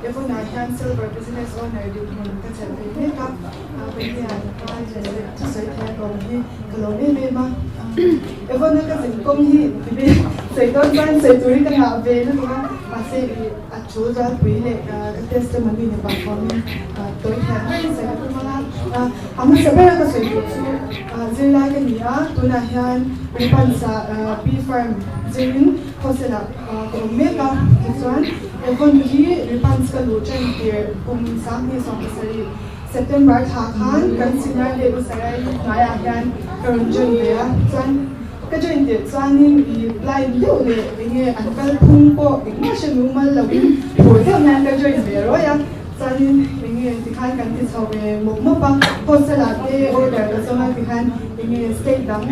Everyone can silver business owner di mun ka chan pe ne ka pe ya ka je to sai ta ko ni ko ne me ma everyone ka sin kom hi bi sai don ban sai turi ka na ve na ka ma se a chu za pui le ka testimony ne ba ko ni to ha sai ka ma la amma sa ba ka sai ku zai la ka ni a tu na han ri pan sa p farm zin ko se la ko me ka chuan everyone hi ri pan ska lu chen here kum sam ni som sai September tha khan kan sinai le u sai na ya han kan jun be a chuan ka join de chuan in I lai lu le nge an kal phung po ing sha nu mal lawin po de na ka join be ro ya chuan in nge ti khan kan ti chaw be mo mo pa ko sa la te order ka so ma ti khan nge state dam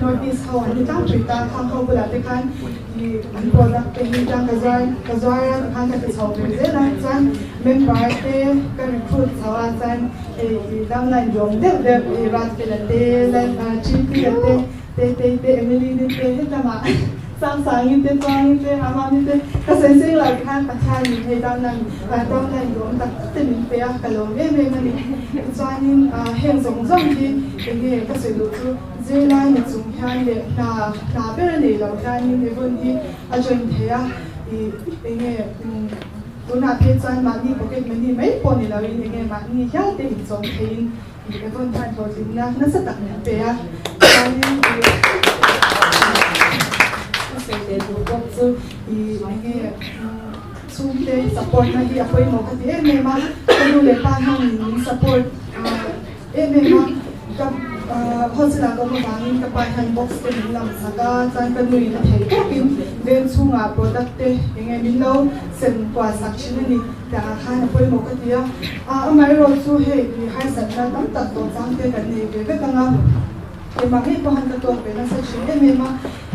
northeast how an ta tri ta kham ko bula te khan I an product te ni jang ka zar khan ka ti chaw be ze na chuan member te ka recruit chawa chuan I dam line yong de rat ke la te la chi pi te Emily ni te hetama sang ni te twang ni te ama ni te ka sen sing la khan pa chan ni he dam nan yong ta te min pe a ka lo me mani chuan in heng zong ki nge ka se lu chu zai lai ni chung hian le na pe ni lo tan ni evon hi a join the a I nge tuna pe chuan ma ni pocket money mai po ni lo in nge ma ni hya te in chong thein evon tan ko tin na sa tak ni pe a chuan in se le du ko chu I nge chung te support na hi apoi mo ka ti me ma ko le pa hang ni support me ma ka hosila ko mo bangin ka pa han box te ni lam saka chan ka nui na thei ko pin den chunga product te nge min lo sen kwa section ni ta khan apoi mo ka ti a amai ro chu he ki hai san na tam tak to chang te kan ni ve ka nga e ma he ko han ka to pe na section me ma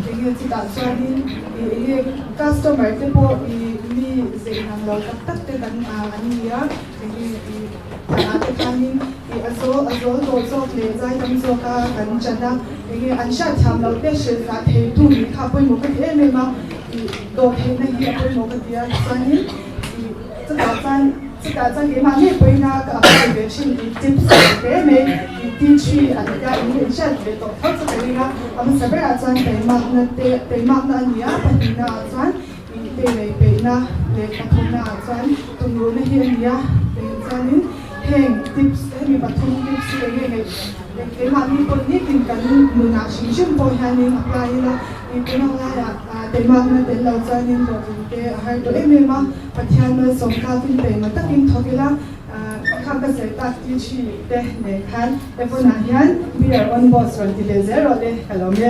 nge chi ta chuan in customer te po ni zai nam lo tak te kan ani ya nge ta te khanin azol to chok le zai tam zo ka kan chana nge an sha tham lo te she sa the tu ni kha poi mo ka e me ma do he na hi poi mo ka dia chuan in ta chan ke ma ne poi na ka pa ve chin I tips ke me I ti chi an ka in sha ve to fa sa ke na am sa ba chan te mak na ni a pa ni na chuan I te le pe na le ka thun na chuan tung ro na hi ni a pe chuan in heng tips mi ba thun tips le nge ke ma ni po ni tin kan nu na shi shim po han ni apply la I pe na la ya te mak na te lo chuan in ro te har to me ma pathian ma som ka tin pe ma takin thokila kham ka se ta ti chi te ne khan e fo na hian we are on boss ron ti le zero le hello me